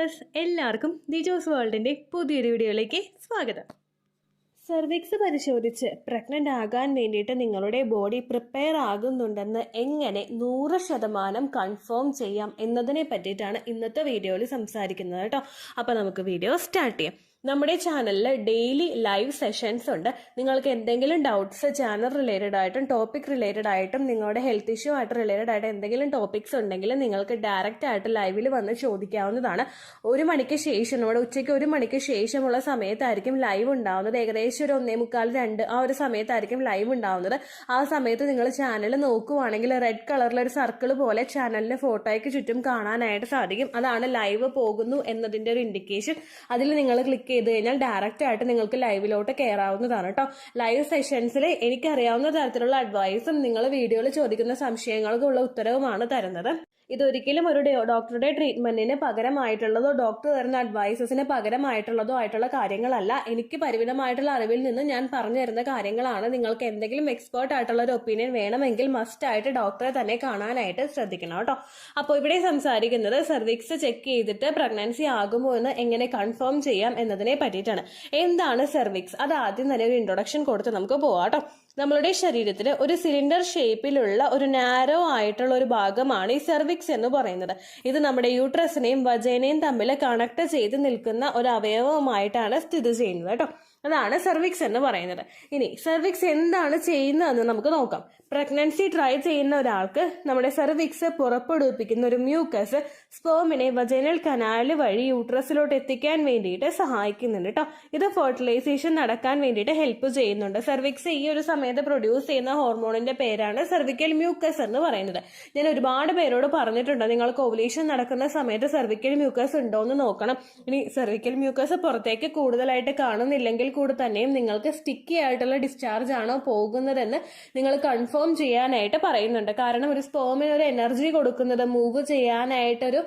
Viewers, എല്ലാവർക്കും ദിജോസ് വേൾഡിൻ്റെ പുതിയൊരു വീഡിയോയിലേക്ക് സ്വാഗതം. സെർവിക്സ് പരിശോധിച്ച് പ്രഗ്നൻ്റ് ആകാൻ വേണ്ടിയിട്ട് നിങ്ങളുടെ ബോഡി പ്രിപ്പയർ ആകുന്നുണ്ടെന്ന് എങ്ങനെ 100% കൺഫേം ചെയ്യാം എന്നതിനെ പറ്റിയിട്ടാണ് ഇന്നത്തെ വീഡിയോയിൽ സംസാരിക്കുന്നത് കേട്ടോ. അപ്പോൾ നമുക്ക് വീഡിയോ സ്റ്റാർട്ട് ചെയ്യാം. നമ്മുടെ ചാനലിൽ ഡെയിലി ലൈവ് സെഷൻസ് ഉണ്ട്. നിങ്ങൾക്ക് എന്തെങ്കിലും ഡൗട്ട്സ് ചാനൽ റിലേറ്റഡ് ആയിട്ടും ടോപ്പിക് റിലേറ്റഡ് ആയിട്ടും നിങ്ങളുടെ ഹെൽത്ത് ഇഷ്യൂ ആയിട്ട് റിലേറ്റഡ് ആയിട്ട് എന്തെങ്കിലും ടോപ്പിക്സ് ഉണ്ടെങ്കിൽ നിങ്ങൾക്ക് ഡയറക്റ്റ് ആയിട്ട് ലൈവിൽ വന്ന് ചോദിക്കാവുന്നതാണ്. 1 മണിക്ക് ശേഷം, നമ്മുടെ ഉച്ചയ്ക്ക് 1 മണിക്ക് ശേഷമുള്ള സമയത്തായിരിക്കും ലൈവ് ഉണ്ടാവുന്നത്. ഏകദേശം ഒരു 1:45-2 ആ ഒരു സമയത്തായിരിക്കും ലൈവ് ഉണ്ടാവുന്നത്. ആ സമയത്ത് നിങ്ങൾ ചാനൽ നോക്കുവാണെങ്കിൽ റെഡ് കളറിൽ ഒരു സർക്കിൾ പോലെ ചാനലിന്റെ ഫോട്ടോയ്ക്ക് ചുറ്റും കാണാനായിട്ട് സാധിക്കും. അതാണ് ലൈവ് പോകുന്നു എന്നതിന്റെ ഒരു ഇൻഡിക്കേഷൻ. അതിൽ നിങ്ങൾ ക്ലിക്ക് ചെയ്ത് കഴിഞ്ഞാൽ ഡയറക്റ്റ് ആയിട്ട് നിങ്ങൾക്ക് ലൈവിലോട്ട് കയറാവുന്നതാണ് കേട്ടോ. ലൈവ് സെഷൻസിൽ എനിക്കറിയാവുന്ന തരത്തിലുള്ള അഡ്വൈസും നിങ്ങൾ വീഡിയോയിൽ ചോദിക്കുന്ന സംശയങ്ങൾക്കുള്ള ഉത്തരവുമാണ് തരുന്നത്. ഇതൊരിക്കലും ഒരു ഡോക്ടറുടെ ട്രീറ്റ്മെന്റിന് പകരമായിട്ടുള്ളതോ ഡോക്ടർ തരുന്ന അഡ്വൈസസിന് പകരമായിട്ടുള്ളതോ ആയിട്ടുള്ള കാര്യങ്ങളല്ല. എനിക്ക് പരിമിതമായിട്ടുള്ള അറിവിൽ നിന്ന് ഞാൻ പറഞ്ഞു തരുന്ന കാര്യങ്ങളാണ്. നിങ്ങൾക്ക് എന്തെങ്കിലും എക്സ്പേർട്ട് ആയിട്ടുള്ള ഒരു ഒപ്പീനിയൻ വേണമെങ്കിൽ മസ്റ്റ് ആയിട്ട് ഡോക്ടറെ തന്നെ കാണാനായിട്ട് ശ്രദ്ധിക്കണം കേട്ടോ. അപ്പോൾ ഇവിടെ സംസാരിക്കുന്നത് സെർവിക്സ് ചെക്ക് ചെയ്തിട്ട് പ്രഗ്നൻസി ആകുമോ എന്ന് എങ്ങനെ കൺഫേം ചെയ്യാം എന്നതിനെ പറ്റിയിട്ടാണ്. എന്താണ് സെർവിക്സ്? അത് ആദ്യം തന്നെ ഒരു ഇൻട്രൊഡക്ഷൻ കൊടുത്ത് നമുക്ക് പോവാം കേട്ടോ. നമ്മളുടെ ശരീരത്തിൽ ഒരു സിലിണ്ടർ ഷേപ്പിലുള്ള ഒരു നാരോ ആയിട്ടുള്ള ഒരു ഭാഗമാണ് ഈ സെർവിക്സ് എന്ന് പറയുന്നത്. ഇത് നമ്മുടെ യൂട്രസിനെയും വജൈനയും തമ്മിൽ കണക്ട് ചെയ്ത് നിൽക്കുന്ന ഒരു അവയവമായിട്ടാണ് സ്ഥിതി ചെയ്യുന്നത് കേട്ടോ. അതാണ് സെർവിക്സ് എന്ന് പറയുന്നത്. ഇനി സെർവിക്സ് എന്താണ് ചെയ്യുന്നതെന്ന് നമുക്ക് നോക്കാം. പ്രഗ്നൻസി ട്രൈ ചെയ്യുന്ന ഒരാൾക്ക് നമ്മുടെ സെർവിക്സ് പുറപ്പെടുവിപ്പിക്കുന്ന ഒരു മ്യൂക്കസ് സ്പേമിനെ വജൈനൽ കനാൽ വഴി യൂട്രസിലോട്ട് എത്തിക്കാൻ വേണ്ടിയിട്ട് സഹായിക്കുന്നുണ്ട് കേട്ടോ. ഇത് ഫെർട്ടിലൈസേഷൻ നടക്കാൻ വേണ്ടിയിട്ട് ഹെൽപ്പ് ചെയ്യുന്നുണ്ട്. സെർവിക്സ് ഈ ഒരു സമയത്ത് പ്രൊഡ്യൂസ് ചെയ്യുന്ന ഹോർമോണിന്റെ പേരാണ് സെർവിക്കൽ മ്യൂക്കസ് എന്ന് പറയുന്നത്. ഞാൻ ഒരുപാട് പേരോട് പറഞ്ഞിട്ടുണ്ട്, നിങ്ങൾക്ക് ഓവുലേഷൻ നടക്കുന്ന സമയത്ത് സെർവിക്കൽ മ്യൂക്കസ് ഉണ്ടോ എന്ന് നോക്കണം. ഇനി സെർവിക്കൽ മ്യൂക്കസ് പുറത്തേക്ക് കൂടുതലായിട്ട് കാണുന്നില്ലെങ്കിൽ കൂടെ തന്നെയും നിങ്ങൾക്ക് സ്റ്റിക്കി ആയിട്ടുള്ള ഡിസ്ചാർജ് ആണോ പോകുന്നതെന്ന് നിങ്ങൾ കൺഫേം ചെയ്യാനായിട്ട് പറയുന്നുണ്ട്. കാരണം ഒരു സ്പേമിന് ഒരു എനർജി കൊടുക്കുന്നത്, മൂവ് ചെയ്യാനായിട്ടൊരു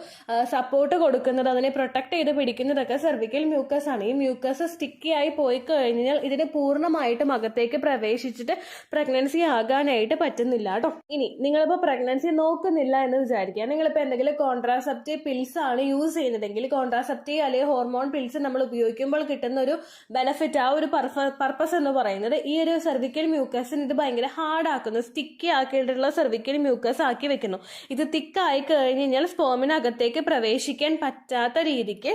സപ്പോർട്ട് കൊടുക്കുന്നത്, അതിനെ പ്രൊട്ടക്ട് ചെയ്ത് പിടിക്കുന്നതൊക്കെ സെർവിക്കൽ മ്യൂക്കസ് ആണ്. ഈ മ്യൂക്കസ് സ്റ്റിക്കി ആയി പോയി കഴിഞ്ഞാൽ ഇതിന് പൂർണ്ണമായിട്ടും അകത്തേക്ക് പ്രവേശിച്ചിട്ട് പ്രഗ്നൻസി ആകാനായിട്ട് പറ്റുന്നില്ല കേട്ടോ. ഇനി നിങ്ങളിപ്പോൾ പ്രഗ്നൻസി നോക്കുന്നില്ല എന്ന് വിചാരിക്കുക. നിങ്ങളിപ്പോൾ എന്തെങ്കിലും കോൺട്രാസെപ്റ്റീവ് പിൽസ് ആണ് യൂസ് ചെയ്യുന്നതെങ്കിൽ കോൺട്രാസെപ്റ്റീവ് അല്ലെങ്കിൽ ഹോർമോൺ പിൽസ് നമ്മൾ ഉപയോഗിക്കുമ്പോൾ കിട്ടുന്ന ഒരു ബെനിഫിറ്റ്, ആ ഒരു പർപ്പസ് എന്ന് പറയുന്നത് ഈ ഒരു സെർവിക്കൽ മ്യൂക്കസിന് ഇത് ഭയങ്കര ഹാർഡ് ആക്കുന്നു, സ്റ്റിക്കി ആക്കിയിട്ടുള്ള സെർവിക്കൽ മ്യൂക്കസ് ആക്കി വെക്കുന്നു. ഇത് തിക്കായി കഴിഞ്ഞ് കഴിഞ്ഞാൽ സ്പേമിനകത്തേക്ക് പ്രവേശിക്കാൻ പറ്റാത്ത രീതിക്ക്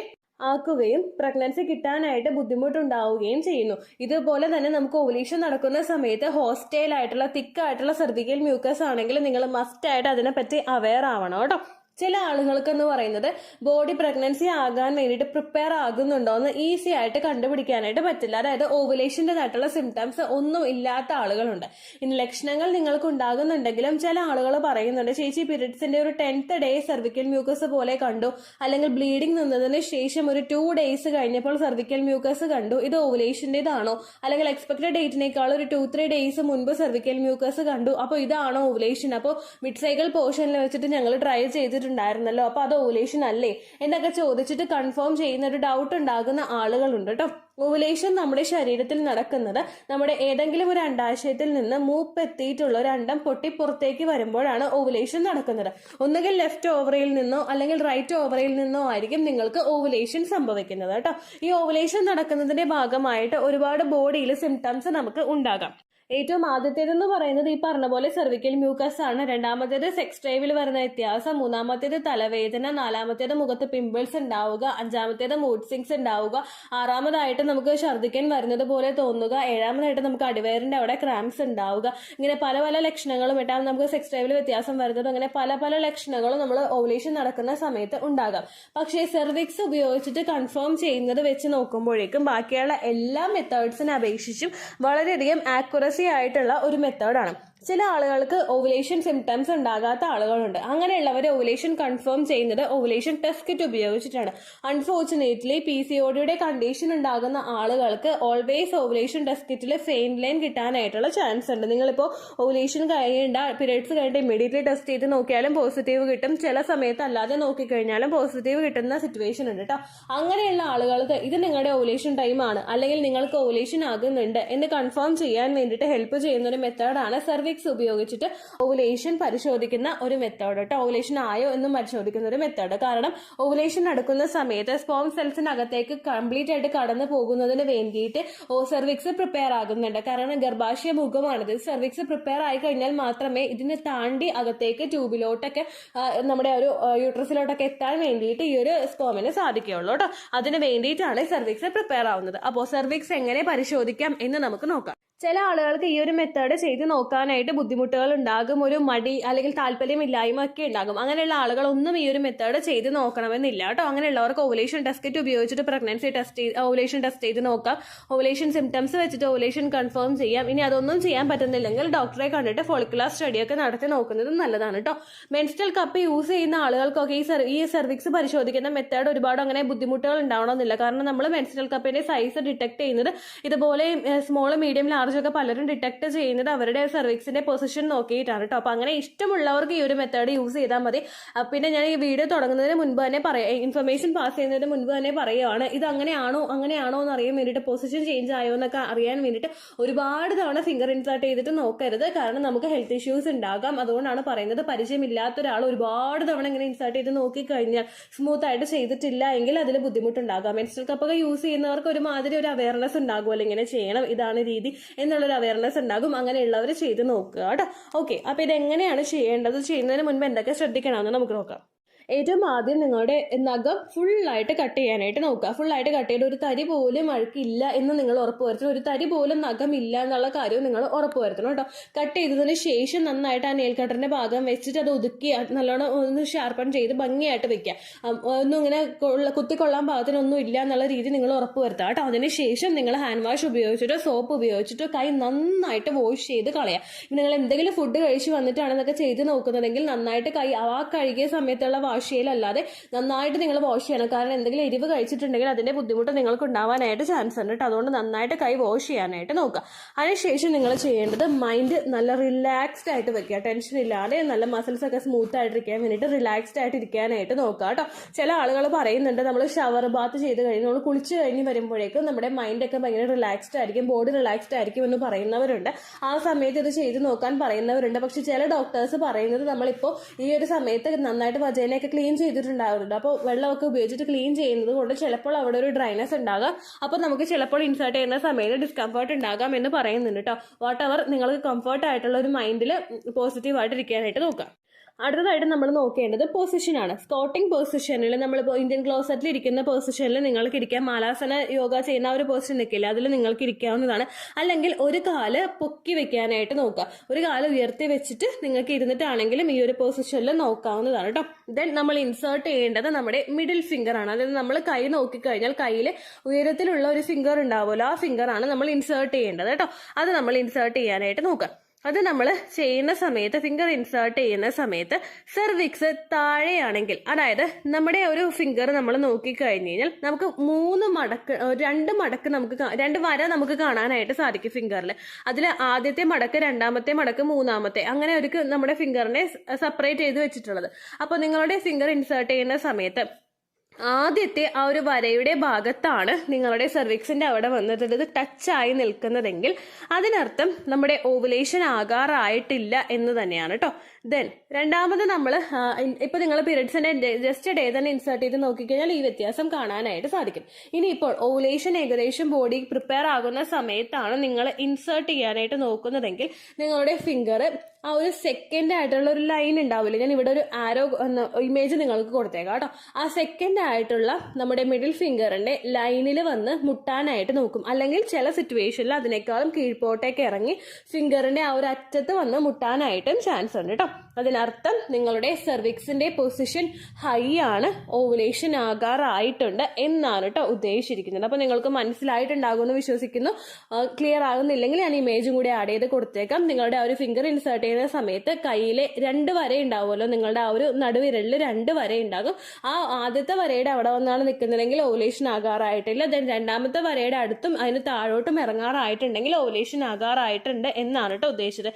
ആക്കുകയും പ്രഗ്നൻസി കിട്ടാനായിട്ട് ബുദ്ധിമുട്ടുണ്ടാവുകയും ചെയ്യുന്നു. ഇതുപോലെ തന്നെ നമുക്ക് ഓവുലേഷൻ നടക്കുന്ന സമയത്ത് ഹോസ്റ്റൈൽ ആയിട്ടുള്ള തിക്കായിട്ടുള്ള സെർവിക്കൽ മ്യൂക്കസ് ആണെങ്കിൽ നിങ്ങൾ മസ്റ്റ് ആയിട്ട് അതിനെപ്പറ്റി അവെയർ ആവണം കേട്ടോ. ചില ആളുകൾക്ക് എന്ന് പറയുന്നത് ബോഡി പ്രഗ്നൻസി ആകാൻ വേണ്ടിയിട്ട് പ്രിപ്പയർ ആകുന്നുണ്ടോ എന്ന് ഈസി ആയിട്ട് കണ്ടുപിടിക്കാനായിട്ട് പറ്റില്ല. അതായത് ഓവുലേഷൻ്റെതായിട്ടുള്ള സിംറ്റംസ് ഒന്നും ഇല്ലാത്ത ആളുകളുണ്ട്. ഇനി ലക്ഷണങ്ങൾ നിങ്ങൾക്ക് ഉണ്ടാകുന്നുണ്ടെങ്കിലും ചില ആളുകൾ പറയുന്നുണ്ട്, ചേച്ചി പീരിയഡ്സിന്റെ ഒരു 10th ഡേ സെർവിക്കൽ മ്യൂക്കസ് പോലെ കണ്ടു, അല്ലെങ്കിൽ ബ്ലീഡിംഗ് നിന്നതിന് ശേഷം ഒരു 2 days കഴിഞ്ഞപ്പോൾ സെർവിക്കൽ മ്യൂക്കസ് കണ്ടു, ഇത് ഓവുലേഷൻ്റെതാണോ? അല്ലെങ്കിൽ എക്സ്പെക്ടഡ് ഡേറ്റിനേക്കാൾ ഒരു 2-3 days മുൻപ് സെർവിക്കൽ മ്യൂക്കസ് കണ്ടു, അപ്പോൾ ഇതാണോ ഓവുലേഷൻ? അപ്പോൾ മിഡ് സൈക്കിൾ പോർഷനിൽ വെച്ചിട്ട് ഞങ്ങൾ ട്രൈ ചെയ്തിട്ടുണ്ടായിരുന്നല്ലോ, അപ്പൊ അത് ഓവുലേഷൻ അല്ലേ എന്നൊക്കെ ചോദിച്ചിട്ട് കൺഫേം ചെയ്യുന്ന ഒരു ഡൗട്ട് ഉണ്ടാകുന്ന ആളുകളുണ്ട് കേട്ടോ. ഓവുലേഷൻ നമ്മുടെ ശരീരത്തിൽ നടക്കുന്നത് നമ്മുടെ ഏതെങ്കിലും ഒരു അണ്ടാശയത്തിൽ നിന്ന് മൂപ്പെത്തിയിട്ടുള്ള ഒരു അണ്ടം പൊട്ടി പുറത്തേക്ക് വരുമ്പോഴാണ് ഓവുലേഷൻ നടക്കുന്നത്. ഒന്നുകിൽ ലെഫ്റ്റ് ഓവറിയിൽ നിന്നോ അല്ലെങ്കിൽ റൈറ്റ് ഓവറിയിൽ നിന്നോ ആയിരിക്കും നിങ്ങൾക്ക് ഓവുലേഷൻ സംഭവിക്കുന്നത് കേട്ടോ. ഈ ഓവുലേഷൻ നടക്കുന്നതിന്റെ ഭാഗമായിട്ട് ഒരുപാട് ബോഡിയിൽ സിംറ്റംസ് നമുക്ക് ഉണ്ടാകാം. ഏറ്റവും ആദ്യത്തേതെന്ന് പറയുന്നത് ഈ പറഞ്ഞ പോലെ സെർവിക്കൽ മ്യൂക്കസ് ആണ്. രണ്ടാമത്തേത് സെക്സ് ഡ്രൈവിൽ വരുന്ന വ്യത്യാസം, മൂന്നാമത്തേത് തലവേദന, നാലാമത്തേത് മുഖത്ത് പിമ്പിൾസ് ഉണ്ടാവുക, അഞ്ചാമത്തേത് മൂഡ് സ്വിങ്സ് ഉണ്ടാവുക, ആറാമതായിട്ട് നമുക്ക് ഛർദ്ദിക്കാൻ വരുന്നത് പോലെ തോന്നുക, ഏഴാമതായിട്ട് നമുക്ക് അടിവയറിന്റെ അവിടെ ക്രാംസ് ഉണ്ടാവുക. ഇങ്ങനെ പല പല ലക്ഷണങ്ങളും ഇട്ടാൽ നമുക്ക് സെക്സ് ഡ്രൈവിൽ വ്യത്യാസം വരുന്നത്, അങ്ങനെ പല പല ലക്ഷണങ്ങളും നമ്മൾ ഓവുലേഷൻ നടക്കുന്ന സമയത്ത് ഉണ്ടാകാം. പക്ഷേ സെർവിക്സ് ഉപയോഗിച്ചിട്ട് കൺഫേം ചെയ്യുന്നത് വെച്ച് നോക്കുമ്പോഴേക്കും ബാക്കിയുള്ള എല്ലാ മെത്തേഡ്സിനെ അപേക്ഷിച്ചും വളരെയധികം ആക്യുറസി ആയിട്ടുള്ള ഒരു മെത്തേഡാണ്. ചില ആളുകൾക്ക് ഓവുലേഷൻ സിംറ്റംസ് ഉണ്ടാകാത്ത ആളുകളുണ്ട്. അങ്ങനെയുള്ളവർ ഓവുലേഷൻ കൺഫേം ചെയ്യുന്നത് ഓവുലേഷൻ ടെസ്റ്റ് കിറ്റ് ഉപയോഗിച്ചിട്ടാണ്. അൺഫോർച്ചുനേറ്റ്ലി PCODയുടെ കണ്ടീഷൻ ഉണ്ടാകുന്ന ആളുകൾക്ക് ഓൾവേസ് ഓവുലേഷൻ ടെസ്റ്റ് കിറ്റിൽ ഫെയിൻറ്റ് ലൈൻ കിട്ടാനായിട്ടുള്ള ചാൻസ് ഉണ്ട്. നിങ്ങളിപ്പോൾ ഓവുലേഷൻ പീരിയഡ്സ് കഴിഞ്ഞിട്ട് ഇമ്മീഡിയറ്റ്ലി ടെസ്റ്റ് ചെയ്ത് നോക്കിയാലും പോസിറ്റീവ് കിട്ടും, ചില സമയത്ത് അല്ലാതെ നോക്കിക്കഴിഞ്ഞാലും പോസിറ്റീവ് കിട്ടുന്ന സിറ്റുവേഷൻ ഉണ്ട് കേട്ടോ. അങ്ങനെയുള്ള ആളുകൾക്ക് ഇത് നിങ്ങളുടെ ഓവുലേഷൻ ടൈമാണ് അല്ലെങ്കിൽ നിങ്ങൾക്ക് ഓവുലേഷൻ ആകുന്നുണ്ട് എന്ന് കൺഫേം ചെയ്യാൻ വേണ്ടിയിട്ട് ഹെൽപ്പ് ചെയ്യുന്ന ഒരു മെത്തേഡാണ് സെർവിക്സ് സെർവിക്സ് ഉപയോഗിച്ചിട്ട് ഓവുലേഷൻ പരിശോധിക്കുന്ന ഒരു മെത്തേഡ് കേട്ടോ. ഓവുലേഷൻ ആയോ എന്നും പരിശോധിക്കുന്ന ഒരു മെത്തേഡ്. കാരണം ഓവുലേഷൻ നടക്കുന്ന സമയത്ത് സ്പേം സെൽസിനകത്തേക്ക് കംപ്ലീറ്റ് ആയിട്ട് കടന്നു പോകുന്നതിന് വേണ്ടിയിട്ട് സെർവിക്സ് പ്രിപ്പയർ ആകുന്നുണ്ട്. കാരണം ഗർഭാശയ മുഖമാണിത്. സെർവിക്സ് പ്രിപ്പയർ ആയി കഴിഞ്ഞാൽ മാത്രമേ ഇതിനെ താണ്ടി അകത്തേക്ക് ട്യൂബിലോട്ടൊക്കെ നമ്മുടെ ഒരു യൂട്രസിലോട്ടൊക്കെ എത്താൻ വേണ്ടിയിട്ട് ഈ ഒരു സ്പേമിന് സാധിക്കുകയുള്ളൂ കേട്ടോ. അതിന് വേണ്ടിയിട്ടാണ് സെർവിക്സ് പ്രിപ്പയർ ആവുന്നത്. അപ്പോൾ സെർവിക്സ് എങ്ങനെ പരിശോധിക്കാം എന്ന് നമുക്ക് നോക്കാം. ചില ആളുകൾക്ക് ഈ ഒരു മെത്തേഡ് ചെയ്ത് നോക്കാനായിട്ട് ബുദ്ധിമുട്ടുകൾ ഉണ്ടാകും, ഒരു മടി അല്ലെങ്കിൽ താല്പര്യമില്ലായ്മ ഒക്കെ ഉണ്ടാകും. അങ്ങനെയുള്ള ആളുകളൊന്നും ഈ ഒരു മെത്തേഡ് ചെയ്ത് നോക്കണമെന്നില്ല കേട്ടോ. അങ്ങനെയുള്ളവർക്ക് ഓവുലേഷൻ ടെസ്റ്റ് ഉപയോഗിച്ചിട്ട് പ്രഗ്നൻസി ഓവുലേഷൻ ടെസ്റ്റ് ചെയ്ത് നോക്കാം. ഓവുലേഷൻ സിംറ്റംസ് വെച്ചിട്ട് ഓവുലേഷൻ കൺഫേം ചെയ്യാം. ഇനി അതൊന്നും ചെയ്യാൻ പറ്റുന്നില്ലെങ്കിൽ ഡോക്ടറെ കണ്ടിട്ട് ഫോളിക്കുലർ സ്റ്റഡിയൊക്കെ നടത്തി നോക്കുന്നത് നല്ലതാണ് കേട്ടോ. മെൻസ്ട്രൽ കപ്പ് യൂസ് ചെയ്യുന്ന ആളുകൾക്കൊക്കെ ഈ സെർവിക്സ് പരിശോധിക്കുന്ന മെത്തേഡ് ഒരുപാട് അങ്ങനെ ബുദ്ധിമുട്ടുകൾ ഉണ്ടാവണമെന്നില്ല. കാരണം നമ്മൾ മെൻസ്ട്രൽ കപ്പിന്റെ സൈസ് ഡിറ്റക്ട് ചെയ്യുന്നത് ഇതുപോലെ സ്മോൾ, മീഡിയം, ലാർജ് ഒക്കെ പലരും ഡിറ്റക്ട് ചെയ്യുന്നത് അവരുടെ സെർവിക്സിന്റെ പൊസിഷൻ നോക്കിയിട്ടാണ് കേട്ടോ. അപ്പൊ അങ്ങനെ ഇഷ്ടമുള്ളവർക്ക് ഈ ഒരു മെത്തേഡ് യൂസ് ചെയ്താൽ മതി. പിന്നെ ഞാൻ ഈ വീഡിയോ തുടങ്ങുന്നതിന് മുൻപ് തന്നെ ഇൻഫർമേഷൻ പാസ് ചെയ്യുന്നതിന് മുൻപ് തന്നെ പറയുകയാണ്, ഇത് അങ്ങനെയാണോ എന്ന് അറിയാൻ വേണ്ടിയിട്ട്, പൊസിഷൻ ചേഞ്ച് ആയോ എന്നൊക്കെ അറിയാൻ വേണ്ടിയിട്ട് ഒരുപാട് തവണ ഫിംഗർ ഇൻസേർട്ട് ചെയ്തിട്ട് നോക്കരുത്. കാരണം നമുക്ക് ഹെൽത്ത് ഇഷ്യൂസ് ഉണ്ടാകാം. അതുകൊണ്ടാണ് പറയുന്നത്. പരിചയമില്ലാത്ത ഒരാൾ ഒരുപാട് തവണ ഇങ്ങനെ ഇൻസേർട്ട് ചെയ്ത് നോക്കിക്കഴിഞ്ഞാൽ സ്മൂത്ത് ആയിട്ട് ചെയ്തിട്ടില്ല എങ്കിൽ അതിൽ ബുദ്ധിമുട്ടുണ്ടാകാം. മെൻസ്ട്രൽ കപ്പൊക്കെ യൂസ് ചെയ്യുന്നവർക്ക് ഒരുമാതിരി ഒരു അവയർനെസ് ഉണ്ടാകുമല്ലോ, ഇങ്ങനെ ചെയ്യണം, ഇതാണ് രീതി എന്നുള്ളൊരു അവയർനെസ് ഉണ്ടാകും. അങ്ങനെയുള്ളവർ ചെയ്ത് നോക്കുക കേട്ടോ. ഓക്കെ, അപ്പൊ ഇതെങ്ങനെയാണ് ചെയ്യേണ്ടത്, ചെയ്യുന്നതിന് മുൻപ് എന്തൊക്കെ ശ്രദ്ധിക്കണമെന്ന് നമുക്ക് നോക്കാം. ഏറ്റവും ആദ്യം നിങ്ങളുടെ നഖം ഫുള്ളായിട്ട് കട്ട് ചെയ്യാനായിട്ട് നോക്കുക. ഫുള്ളായിട്ട് കട്ട് ചെയ്ത് ഒരു തരി പോലും അഴുക്കില്ല എന്ന് നിങ്ങൾ ഉറപ്പുവരുത്തണം. ഒരു തരി പോലും നഖം ഇല്ല എന്നുള്ള കാര്യവും നിങ്ങൾ ഉറപ്പുവരുത്തണം കേട്ടോ. കട്ട് ചെയ്തതിന് ശേഷം നന്നായിട്ട് ആ നെയിൽ കട്ടറിന്റെ ഭാഗം വെച്ചിട്ട് അത് ഒതുക്കി നല്ലോണം ഒന്ന് ഷാർപ്പൺ ചെയ്ത് ഭംഗിയായിട്ട് വെക്കുക. ഒന്നും ഇങ്ങനെ കുത്തിക്കൊള്ളാൻ പാകത്തിനൊന്നും ഇല്ല എന്നുള്ള രീതി നിങ്ങൾ ഉറപ്പുവരുത്തുക കേട്ടോ. അതിനുശേഷം നിങ്ങൾ ഹാൻഡ് വാഷ് ഉപയോഗിച്ചിട്ടോ സോപ്പ് ഉപയോഗിച്ചിട്ടോ കൈ നന്നായിട്ട് വാഷ് ചെയ്ത് കളയുക. നിങ്ങൾ എന്തെങ്കിലും ഫുഡ് കഴിച്ച് വന്നിട്ടാണ് ഇതൊക്കെ ചെയ്ത് നോക്കുന്നതെങ്കിൽ നന്നായിട്ട് കൈ ആ കഴുകിയ സമയത്തുള്ള വാഷ് ചെയ്യലല്ലാതെ നന്നായിട്ട് നിങ്ങൾ വാഷ് ചെയ്യണം. കാരണം എന്തെങ്കിലും എരിവ് കഴിച്ചിട്ടുണ്ടെങ്കിൽ അതിന്റെ ബുദ്ധിമുട്ട് നിങ്ങൾക്ക് ഉണ്ടാവാനായിട്ട് ചാൻസ് ഉണ്ട് കേട്ടോ. അതുകൊണ്ട് നന്നായിട്ട് കൈ വാഷ് ചെയ്യാനായിട്ട് നോക്കുക. അതിനുശേഷം നിങ്ങൾ ചെയ്യേണ്ടത് മൈൻഡ് നല്ല റിലാക്സ്ഡ് ആയിട്ട് വെക്കുക. ടെൻഷൻ ഇല്ലാതെ നല്ല മസിൽസ് ഒക്കെ സ്മൂത്ത് ആയിട്ടിരിക്കാൻ വേണ്ടിയിട്ട് റിലാക്സ്ഡ് ആയിട്ട് ഇരിക്കാനായിട്ട് നോക്കുക കേട്ടോ. ചില ആളുകൾ പറയുന്നുണ്ട് നമ്മൾ ഷവർ ബാത്ത് ചെയ്ത് കഴിഞ്ഞ് നമ്മൾ കുളിച്ച് കഴിഞ്ഞ് വരുമ്പോഴേക്കും നമ്മുടെ മൈൻഡൊക്കെ ഭയങ്കര റിലാക്സ്ഡ് ആയിരിക്കും, ബോഡി റിലാക്സ്ഡ് ആയിരിക്കും എന്ന് പറയുന്നവരുണ്ട്. ആ സമയത്ത് ഇത് ചെയ്ത് നോക്കാൻ പറയുന്നവരുണ്ട്. പക്ഷെ ചില ഡോക്ടേഴ്സ് പറയുന്നത് നമ്മളിപ്പോൾ ഈ ഒരു സമയത്ത് നന്നായിട്ട് വജേനയൊക്കെ ക്ലീൻ ചെയ്തിട്ടുണ്ടാവുന്നുണ്ട്. അപ്പോൾ വെള്ളമൊക്കെ ഉപയോഗിച്ചിട്ട് ക്ലീൻ ചെയ്യുന്നത് കൊണ്ട് ചിലപ്പോൾ അവിടെ ഒരു ഡ്രൈനസ് ഉണ്ടാകാം. അപ്പോൾ നമുക്ക് ചിലപ്പോൾ ഇൻസേർട്ട് ചെയ്യുന്ന സമയത്ത് ഡിസ്കംഫർട്ട് ഉണ്ടാകാം എന്ന് പറയുന്നുണ്ട് കേട്ടോ. വാട്ട് എവർ, നിങ്ങൾക്ക് കംഫർട്ട് ആയിട്ടുള്ള ഒരു മൈൻഡിൽ പോസിറ്റീവായിട്ട് ഇരിക്കാനായിട്ട് നോക്കാം. അടുത്തതായിട്ട് നമ്മൾ നോക്കേണ്ടത് പൊസിഷനാണ്. സ്കോട്ടിംഗ് പൊസിഷനിൽ നമ്മളിപ്പോൾ ഇന്ത്യൻ ക്ലോസറ്റിൽ ഇരിക്കുന്ന പൊസിഷനിൽ നിങ്ങൾക്ക് ഇരിക്കാം. മാലാസന യോഗ ചെയ്യുന്ന ഒരു പൊസിഷൻ നിൽക്കില്ല, അതിൽ നിങ്ങൾക്ക് ഇരിക്കാവുന്നതാണ്. അല്ലെങ്കിൽ ഒരു കാല് പൊക്കി വെക്കാനായിട്ട് നോക്കുക. ഒരു കാല് ഉയർത്തി വെച്ചിട്ട് നിങ്ങൾക്ക് ഇരുന്നിട്ടാണെങ്കിലും ഈ ഒരു പൊസിഷനിൽ നോക്കാവുന്നതാണ് കേട്ടോ. ദെൻ നമ്മൾ ഇൻസേർട്ട് ചെയ്യേണ്ടത് നമ്മുടെ മിഡിൽ ഫിംഗർ ആണ്. അതായത് നമ്മൾ കൈ നോക്കിക്കഴിഞ്ഞാൽ കയ്യിൽ ഉയരത്തിലുള്ള ഒരു ഫിംഗർ ഉണ്ടാവുമല്ലോ, ആ ഫിംഗറാണ് നമ്മൾ ഇൻസേർട്ട് ചെയ്യേണ്ടത് കേട്ടോ. അത് നമ്മൾ ഇൻസേർട്ട് ചെയ്യാനായിട്ട് നോക്കുക. അത് നമ്മൾ ചെയ്യുന്ന സമയത്ത്, ഫിംഗർ ഇൻസേർട്ട് ചെയ്യുന്ന സമയത്ത് സെർവിക്സ് താഴെയാണെങ്കിൽ, അതായത് നമ്മുടെ ഒരു ഫിംഗർ നമ്മൾ നോക്കിക്കഴിഞ്ഞ് കഴിഞ്ഞാൽ നമുക്ക് 2 മടക്ക് നമുക്ക് 2 വര നമുക്ക് കാണാനായിട്ട് സാധിക്കും ഫിംഗറിൽ. അതിൽ ആദ്യത്തെ മടക്ക്, രണ്ടാമത്തെ മടക്ക്, മൂന്നാമത്തെ, അങ്ങനെ ഒരു നമ്മുടെ ഫിംഗറിനെ സെപ്പറേറ്റ് ചെയ്ത് വെച്ചിട്ടുള്ളത്. അപ്പോൾ നിങ്ങളുടെ ഫിംഗർ ഇൻസേർട്ട് ചെയ്യുന്ന സമയത്ത് ആദ്യത്തെ ആ ഒരു വരയുടെ ഭാഗത്താണ് നിങ്ങളുടെ സെർവിക്സിന്റെ അവിടെ വന്നിട്ട് ടച്ചായി നിൽക്കുന്നതെങ്കിൽ അതിനർത്ഥം നമ്മുടെ ഓവുലേഷൻ ആകാറായിട്ടില്ല എന്ന് തന്നെയാണ് കേട്ടോ. ദെൻ രണ്ടാമത് നമ്മൾ ഇപ്പൊ നിങ്ങൾ പീരിയഡ്സിന്റെ ജസ്റ്റ് ഡേ തന്നെ ഇൻസേർട്ട് ചെയ്ത് നോക്കിക്കഴിഞ്ഞാൽ ഈ വ്യത്യാസം കാണാനായിട്ട് സാധിക്കും. ഇനിയിപ്പോൾ ഓവുലേഷൻ ഏകദേശം ബോഡി പ്രിപ്പയർ ആകുന്ന സമയത്താണ് നിങ്ങൾ ഇൻസേർട്ട് ചെയ്യാനായിട്ട് നോക്കുന്നതെങ്കിൽ നിങ്ങളുടെ ഫിംഗർ ആ ഒരു സെക്കൻഡ് ആയിട്ടുള്ള ഒരു ലൈൻ ഉണ്ടാവില്ല, ഞാൻ ഇവിടെ ഒരു ആരോ ഇമേജ് നിങ്ങൾക്ക് കൊടുത്തേക്കാം കേട്ടോ. ആ സെക്കൻഡ് ആയിട്ടുള്ള നമ്മുടെ മിഡിൽ ഫിംഗറിന്റെ ലൈനിൽ വന്ന് മുട്ടാനായിട്ട് നോക്കും. അല്ലെങ്കിൽ ചില സിറ്റുവേഷനിൽ അതിനേക്കാളും കീഴ്പോട്ടേക്ക് ഇറങ്ങി ഫിംഗറിന്റെ ആ ഒരു അറ്റത്ത് വന്ന് മുട്ടാനായിട്ടും ചാൻസ് ഉണ്ട് കേട്ടോ. അതിനർത്ഥം നിങ്ങളുടെ സെർവിക്സിന്റെ പൊസിഷൻ ഹൈ ആണ്, ഓവുലേഷൻ ആകാറായിട്ടുണ്ട് എന്നാണ് കേട്ടോ ഉദ്ദേശിച്ചിരിക്കുന്നത്. അപ്പൊ നിങ്ങൾക്ക് മനസ്സിലായിട്ടുണ്ടാകുമെന്ന് വിശ്വസിക്കുന്നു. ക്ലിയർ ആകുന്നില്ലെങ്കിൽ ഞാൻ ഇമേജും കൂടി ആഡ് ചെയ്ത് കൊടുത്തേക്കാം. നിങ്ങളുടെ ആ ഒരു ഫിംഗർ ഇൻസേർട്ട് ചെയ്യുന്ന സമയത്ത് കയ്യിലെ 2 വര ഉണ്ടാവുമല്ലോ, നിങ്ങളുടെ ആ ഒരു നടുവിരലിൽ 2 വര ഉണ്ടാകും. ആ ആദ്യത്തെ വരയുടെ അവിടെ വന്നാണ് നിൽക്കുന്നതെങ്കിൽ ഓവുലേഷൻ ആകാറായിട്ടില്ല. ദെൻ രണ്ടാമത്തെ വരയുടെ അടുത്തും അതിന് താഴോട്ടും ഇറങ്ങാറായിട്ടുണ്ടെങ്കിൽ ഓവുലേഷൻ ആകാറായിട്ടുണ്ട് എന്നാണ് കേട്ടോ ഉദ്ദേശിച്ചത്.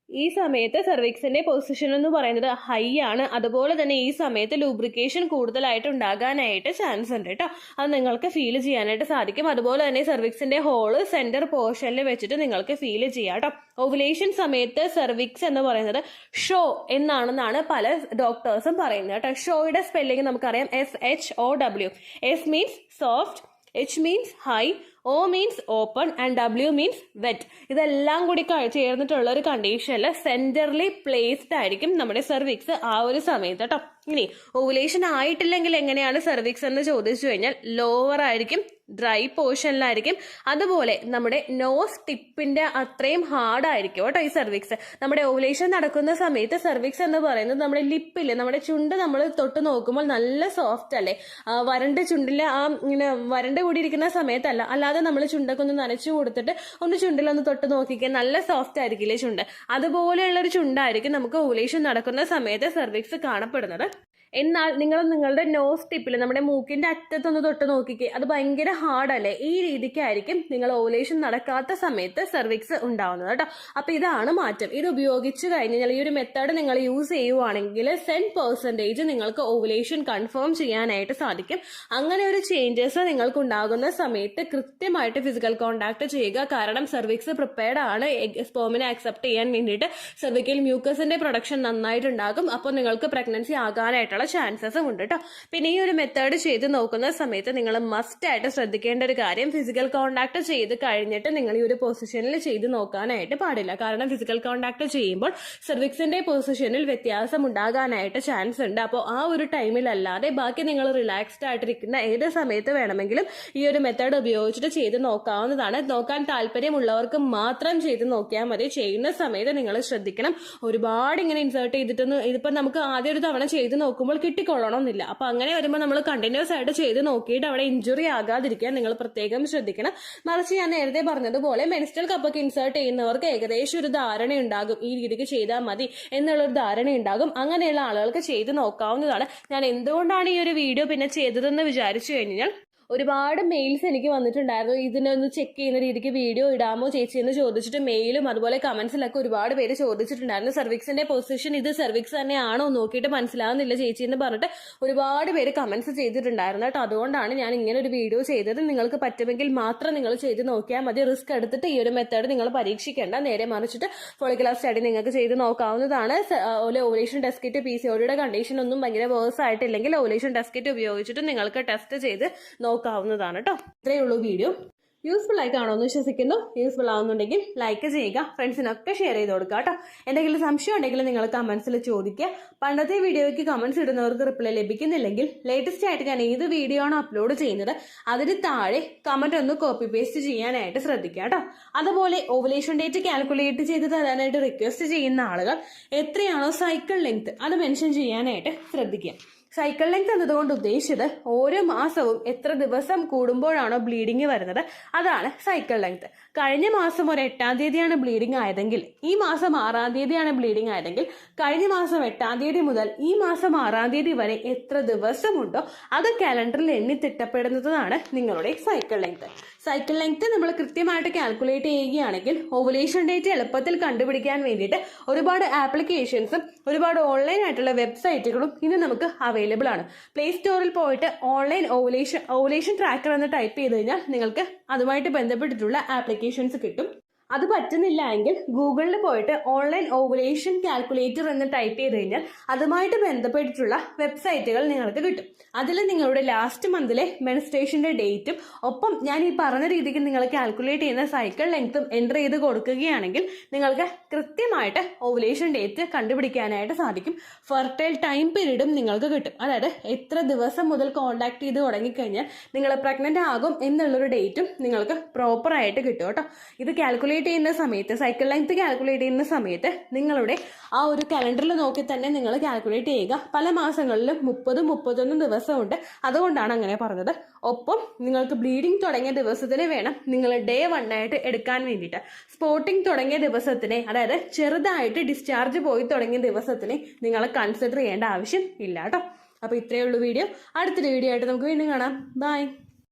ഈ സമയത്ത് സെർവിക്സിന്റെ പൊസിഷൻ എന്ന് പറയുന്നത് ഹൈ ആണ്. അതുപോലെ തന്നെ ഈ സമയത്ത് ലൂബ്രിക്കേഷൻ കൂടുതലായിട്ട് ഉണ്ടാകാനായിട്ട് ചാൻസ് ഉണ്ട് കേട്ടോ. അത് നിങ്ങൾക്ക് ഫീൽ ചെയ്യാനായിട്ട് സാധിക്കും. അതുപോലെ തന്നെ സെർവിക്സിന്റെ ഹോള് സെന്റർ പോർഷനിൽ വെച്ചിട്ട് നിങ്ങൾക്ക് ഫീൽ ചെയ്യാം കേട്ടോ. ഓവുലേഷൻ സമയത്ത് സെർവിക്സ് എന്ന് പറയുന്നത് ഷോ എന്നാണെന്നാണ് പല ഡോക്ടേഴ്സും പറയുന്നത് കേട്ടോ. ഷോയുടെ സ്പെല്ലിംഗ് നമുക്കറിയാം, SHOW. S means soft, H means high, O means open and W means wet. ഇതെല്ലാം കൂടി ചേർന്നിട്ടുള്ള ഒരു കണ്ടീഷനിൽ സെന്റർലി പ്ലേസ്ഡ് ആയിരിക്കും നമ്മുടെ സെർവിക്സ് ആ ഒരു സമയത്ത് കേട്ടോ. ഇനി ഓവുലേഷൻ ആയിട്ടില്ലെങ്കിൽ എങ്ങനെയാണ് സെർവിക്സ് എന്ന് ചോദിച്ചു കഴിഞ്ഞാൽ ലോവർ ആയിരിക്കും, ഡ്രൈ പോർഷനിലായിരിക്കും. അതുപോലെ നമ്മുടെ നോസ് ടിപ്പിന്റെ അത്രയും ഹാർഡ് ആയിരിക്കും കേട്ടോ ഈ സെർവിക്സ്. നമ്മുടെ ഓവുലേഷൻ നടക്കുന്ന സമയത്ത് സെർവിക്സ് എന്ന് പറയുന്നത് നമ്മുടെ ലിപ്പില്, നമ്മുടെ ചുണ്ട് നമ്മൾ തൊട്ട് നോക്കുമ്പോൾ നല്ല സോഫ്റ്റ് അല്ലേ, വരണ്ട ചുണ്ടില് ഇങ്ങനെ വരണ്ട് കൂടിയിരിക്കുന്ന സമയത്തല്ല, അല്ലാതെ നമ്മൾ ചുണ്ടൊക്കെ ഒന്ന് നനച്ചു കൊടുത്തിട്ട് ഒന്ന് ചുണ്ടിലൊന്ന് തൊട്ട് നോക്കിക്കാൻ നല്ല സോഫ്റ്റ് ആയിരിക്കില്ലേ ചുണ്ട്, അതുപോലെയുള്ള ഒരു ചുണ്ടായിരിക്കും നമുക്ക് ഓവുലേഷൻ നടക്കുന്ന സമയത്ത് സെർവിക്സ് കാണപ്പെടുന്നത്. എന്നാൽ നിങ്ങൾ നിങ്ങളുടെ നോസ് ടിപ്പിൽ നമ്മുടെ മൂക്കിന്റെ അറ്റത്തൊന്ന് തൊട്ട് നോക്കിക്കേ, അത് ഭയങ്കര ഹാർഡല്ലേ. ഈ രീതിക്കായിരിക്കും നിങ്ങൾ ഓവുലേഷൻ നടക്കാത്ത സമയത്ത് സെർവിക്സ് ഉണ്ടാവുന്നത് കേട്ടോ. അപ്പൊ ഇതാണ് മാറ്റം. ഇത് ഉപയോഗിച്ച് കഴിഞ്ഞാൽ ഈ ഒരു മെത്തേഡ് നിങ്ങൾ യൂസ് ചെയ്യുവാണെങ്കിൽ 10% നിങ്ങൾക്ക് ഓവുലേഷൻ കൺഫേം ചെയ്യാനായിട്ട് സാധിക്കും. അങ്ങനെ ഒരു ചേഞ്ചസ് നിങ്ങൾക്ക് ഉണ്ടാകുന്ന സമയത്ത് കൃത്യമായിട്ട് ഫിസിക്കൽ കോണ്ടാക്ട് ചെയ്യുക. കാരണം സെർവിക്സ് പ്രിപ്പയർഡ് ആണ് സ്പേമിനെ അക്സെപ്റ്റ് ചെയ്യാൻ വേണ്ടിയിട്ട്. സെർവിക്കൽ മ്യൂക്കസിന്റെ പ്രൊഡക്ഷൻ നന്നായിട്ടുണ്ടാകും. അപ്പോൾ നിങ്ങൾക്ക് പ്രഗ്നൻസി ആകാനായിട്ടുള്ള ചാൻസസും ഉണ്ട് കേട്ടോ. പിന്നെ ഈ ഒരു മെത്തേഡ് ചെയ്ത് നോക്കുന്ന സമയത്ത് നിങ്ങൾ മസ്റ്റ് ആയിട്ട് ശ്രദ്ധിക്കേണ്ട ഒരു കാര്യം, ഫിസിക്കൽ കോണ്ടാക്ട് ചെയ്ത് കഴിഞ്ഞിട്ട് നിങ്ങൾ ഈ ഒരു പൊസിഷനിൽ ചെയ്ത് നോക്കാനായിട്ട് പാടില്ല. കാരണം ഫിസിക്കൽ കോണ്ടാക്ട് ചെയ്യുമ്പോൾ സെർവിക്സിന്റെ പൊസിഷനിൽ വ്യത്യാസം ഉണ്ടാകാനായിട്ട് ചാൻസ് ഉണ്ട്. അപ്പോൾ ആ ഒരു ടൈമിലല്ലാതെ ബാക്കി നിങ്ങൾ റിലാക്സ്ഡ് ആയിട്ടിരിക്കുന്ന ഏത് സമയത്ത് വേണമെങ്കിലും ഈ ഒരു മെത്തേഡ് ഉപയോഗിച്ചിട്ട് ചെയ്ത് നോക്കാവുന്നതാണ്. നോക്കാൻ താല്പര്യമുള്ളവർക്ക് മാത്രം ചെയ്ത് നോക്കിയാൽ മതി. ചെയ്യുന്ന സമയത്ത് നിങ്ങൾ ശ്രദ്ധിക്കണം, ഒരുപാട് ഇങ്ങനെ ഇൻസേർട്ട് ചെയ്തിട്ടൊന്നും ഇതിപ്പോ നമുക്ക് ആദ്യം ഒരു തവണ ചെയ്ത് നോക്കുമ്പോൾ കിട്ടിക്കൊള്ളണമെന്നില്ല. അപ്പൊ അങ്ങനെ വരുമ്പോൾ നമ്മൾ കണ്ടിന്യൂസ് ആയിട്ട് ചെയ്ത് നോക്കിയിട്ട് അവിടെ ഇഞ്ചുറി ആകാതിരിക്കാൻ നിങ്ങൾ പ്രത്യേകം ശ്രദ്ധിക്കണം. മറിച്ച് ഞാൻ നേരത്തെ പറഞ്ഞതുപോലെ മെൻസ്ട്രൽ കപ്പൊക്കെ ഇൻസേർട്ട് ചെയ്യുന്നവർക്ക് ഏകദേശം ഒരു ധാരണ ഉണ്ടാകും, ഈ രീതിക്ക് ചെയ്താൽ മതി എന്നുള്ളൊരു ധാരണ ഉണ്ടാകും. അങ്ങനെയുള്ള ആളുകൾക്ക് ചെയ്ത് നോക്കാവുന്നതാണ്. ഞാൻ എന്തുകൊണ്ടാണ് ഈ ഒരു വീഡിയോ പിന്നെ ചെയ്തതെന്ന് വിചാരിച്ചു കഴിഞ്ഞാൽ, ഒരുപാട് മെയിൽസ് എനിക്ക് വന്നിട്ടുണ്ടായിരുന്നു, ഇതിനൊന്ന് ചെക്ക് ചെയ്യുന്ന രീതിക്ക് വീഡിയോ ഇടാമോ ചേച്ചി എന്ന് ചോദിച്ചിട്ട്. മെയിലും അതുപോലെ കമന്റ്സിലൊക്കെ ഒരുപാട് പേര് ചോദിച്ചിട്ടുണ്ടായിരുന്നു. സെർവിക്സിന്റെ പൊസിഷൻ ഇത് സെർവിക്സ് തന്നെയാണോ നോക്കിയിട്ട് മനസ്സിലാവുന്നില്ല ചേച്ചി എന്ന് പറഞ്ഞിട്ട് ഒരുപാട് പേര് കമന്റ്സ് ചെയ്തിട്ടുണ്ടായിരുന്നു കേട്ടോ. അതുകൊണ്ടാണ് ഞാൻ ഇങ്ങനെ ഒരു വീഡിയോ ചെയ്തത്. നിങ്ങൾക്ക് പറ്റുമെങ്കിൽ മാത്രം നിങ്ങൾ ചെയ്ത് നോക്കിയാൽ മതി. റിസ്ക് എടുത്തിട്ട് ഈ ഒരു മെത്തേഡ് നിങ്ങൾ പരീക്ഷിക്കേണ്ട. നേരെ മറിച്ചിട്ട് ഫോളിക്കുലർ സ്റ്റഡി നിങ്ങൾക്ക് ചെയ്ത് നോക്കാവുന്നതാണ്. ഓവുലേഷൻ ടെസ്റ്റ് കിറ്റ് PCODയുടെ കണ്ടീഷൻ ഒന്നും ഭയങ്കര വേഴ്സ് ആയിട്ടില്ലെങ്കിൽ ഓവുലേഷൻ ടെസ്റ്റ് കിറ്റ് ഉപയോഗിച്ചിട്ട് നിങ്ങൾക്ക് ടെസ്റ്റ് ചെയ്ത് നോക്കാവുന്നതാണ് കേട്ടോ. ഇത്രയേ ഉള്ളൂ വീഡിയോ. യൂസ്ഫുൾ ആയി കാണുമെന്ന് വിശ്വസിക്കുന്നു. യൂസ്ഫുൾ ആവുന്നുണ്ടെങ്കിൽ ലൈക്ക് ചെയ്യുക, ഫ്രണ്ട്സിനൊക്കെ ഷെയർ ചെയ്ത് കൊടുക്കുക കേട്ടോ. എന്തെങ്കിലും സംശയം ഉണ്ടെങ്കിൽ നിങ്ങൾ കമന്റ്സിൽ ചോദിക്കുക. പണ്ടത്തെ വീഡിയോയ്ക്ക് കമന്റ്സ് ഇടുന്നവർക്ക് റിപ്ലൈ ലഭിക്കുന്നില്ലെങ്കിൽ ലേറ്റസ്റ്റ് ആയിട്ട് ഞാൻ ഏത് വീഡിയോ ആണോ അപ്ലോഡ് ചെയ്യുന്നത് അതിന് താഴെ കമന്റ് ഒന്ന് കോപ്പി പേസ്റ്റ് ചെയ്യാനായിട്ട് ശ്രദ്ധിക്കുക കേട്ടോ. അതുപോലെ ഓവുലേഷൻ ഡേറ്റ് കാൽക്കുലേറ്റ് ചെയ്ത് തരാനായിട്ട് റിക്വസ്റ്റ് ചെയ്യുന്ന ആളുകൾ എത്രയാണോ സൈക്കിൾ ലെങ്ത് അത് മെൻഷൻ ചെയ്യാനായിട്ട് ശ്രദ്ധിക്കുക. സൈക്കിൾ ലെങ്ത് എന്നതുകൊണ്ട് ഉദ്ദേശിച്ചത് ഓരോ മാസവും എത്ര ദിവസം കൂടുമ്പോഴാണോ ബ്ലീഡിങ് വരുന്നത് അതാണ് സൈക്കിൾ ലെങ്ത്. കഴിഞ്ഞ മാസം ഒരു 8-ാം തീയതിയാണ് ബ്ലീഡിങ് ആയതെങ്കിൽ ഈ മാസം 6-ാം തീയതിയാണ് ബ്ലീഡിങ് ആയതെങ്കിൽ കഴിഞ്ഞ മാസം 8-ാം തീയതി മുതൽ ഈ മാസം 6-ാം തീയതി വരെ എത്ര ദിവസമുണ്ടോ അത് കാലണ്ടറിൽ എണ്ണി തിട്ടപ്പെടുന്നതാണ് നിങ്ങളുടെ സൈക്കിൾ ലെങ്ത്. സൈക്കിൾ ലെങ്ത് നമ്മൾ കൃത്യമായിട്ട് കാൽക്കുലേറ്റ് ചെയ്യുകയാണെങ്കിൽ ഓവുലേഷൻ ഡേറ്റ് എളുപ്പത്തിൽ കണ്ടുപിടിക്കാൻ വേണ്ടിയിട്ട് ഒരുപാട് ആപ്ലിക്കേഷൻസും ഒരുപാട് ഓൺലൈൻ ആയിട്ടുള്ള വെബ്സൈറ്റുകളും ഇന്ന് നമുക്ക് അവൈലബിൾ ആണ്. പ്ലേ സ്റ്റോറിൽ പോയിട്ട് ഓൺലൈൻ ഓവുലേഷൻ ട്രാക്കർ എന്ന് ടൈപ്പ് ചെയ്ത് കഴിഞ്ഞാൽ നിങ്ങൾക്ക് അതുമായിട്ട് ബന്ധപ്പെട്ടിട്ടുള്ള ആപ്ലിക്കേഷൻസ് കിട്ടും. അത് പറ്റുന്നില്ല എങ്കിൽ ഗൂഗിളിൽ പോയിട്ട് ഓൺലൈൻ ഓവുലേഷൻ കാൽക്കുലേറ്റർ എന്ന് ടൈപ്പ് ചെയ്ത് കഴിഞ്ഞാൽ അതുമായിട്ട് ബന്ധപ്പെട്ടിട്ടുള്ള വെബ്സൈറ്റുകൾ നിങ്ങൾക്ക് കിട്ടും. അതിൽ നിങ്ങളുടെ ലാസ്റ്റ് മന്തിലെ മെൻസ്ട്രേഷന്റെ ഡേറ്റും ഒപ്പം ഞാൻ ഈ പറഞ്ഞ രീതിക്ക് നിങ്ങൾ കാൽക്കുലേറ്റ് ചെയ്യുന്ന സൈക്കിൾ ലെങ്ത്തും എൻ്റർ ചെയ്ത് കൊടുക്കുകയാണെങ്കിൽ നിങ്ങൾക്ക് കൃത്യമായിട്ട് ഓവുലേഷൻ ഡേറ്റ് കണ്ടുപിടിക്കാനായിട്ട് സാധിക്കും. ഫെർട്ടൈൽ ടൈം പീരീഡും നിങ്ങൾക്ക് കിട്ടും. അതായത് എത്ര ദിവസം മുതൽ കോണ്ടാക്ട് ചെയ്ത് തുടങ്ങിക്കഴിഞ്ഞാൽ നിങ്ങൾ പ്രഗ്നന്റ് ആകും എന്നുള്ളൊരു ഡേറ്റും നിങ്ങൾക്ക് പ്രോപ്പറായിട്ട് കിട്ടും കേട്ടോ. ഇത് കാൽക്കുലേറ്റ് ചെയ്യുന്ന സമയത്ത് സൈക്കിൾ ലെങ്ത് കാൽക്കുലേറ്റ് ചെയ്യുന്ന സമയത്ത് നിങ്ങളുടെ ആ ഒരു കലണ്ടറിൽ നോക്കി തന്നെ നിങ്ങൾ കാൽക്കുലേറ്റ് ചെയ്യുക. പല മാസങ്ങളിലും 30-31 ദിവസമുണ്ട്, അതുകൊണ്ടാണ് അങ്ങനെ പറഞ്ഞത്. ഒപ്പം നിങ്ങൾക്ക് ബ്ലീഡിങ് തുടങ്ങിയ ദിവസത്തിന് വേണം നിങ്ങൾ ഡേ 1 ആയിട്ട് എടുക്കാൻ വേണ്ടിയിട്ട്. സ്പോട്ടിങ് തുടങ്ങിയ ദിവസത്തിനെ, അതായത് ചെറുതായിട്ട് ഡിസ്ചാർജ് പോയി തുടങ്ങിയ ദിവസത്തിനെ നിങ്ങൾ കൺസിഡർ ചെയ്യേണ്ട ആവശ്യം ഇല്ല കേട്ടോ. അപ്പോൾ ഇത്രയേ ഉള്ളൂ വീഡിയോ. അടുത്തൊരു വീഡിയോ ആയിട്ട് നമുക്ക് വീണ്ടും കാണാം. ബൈ.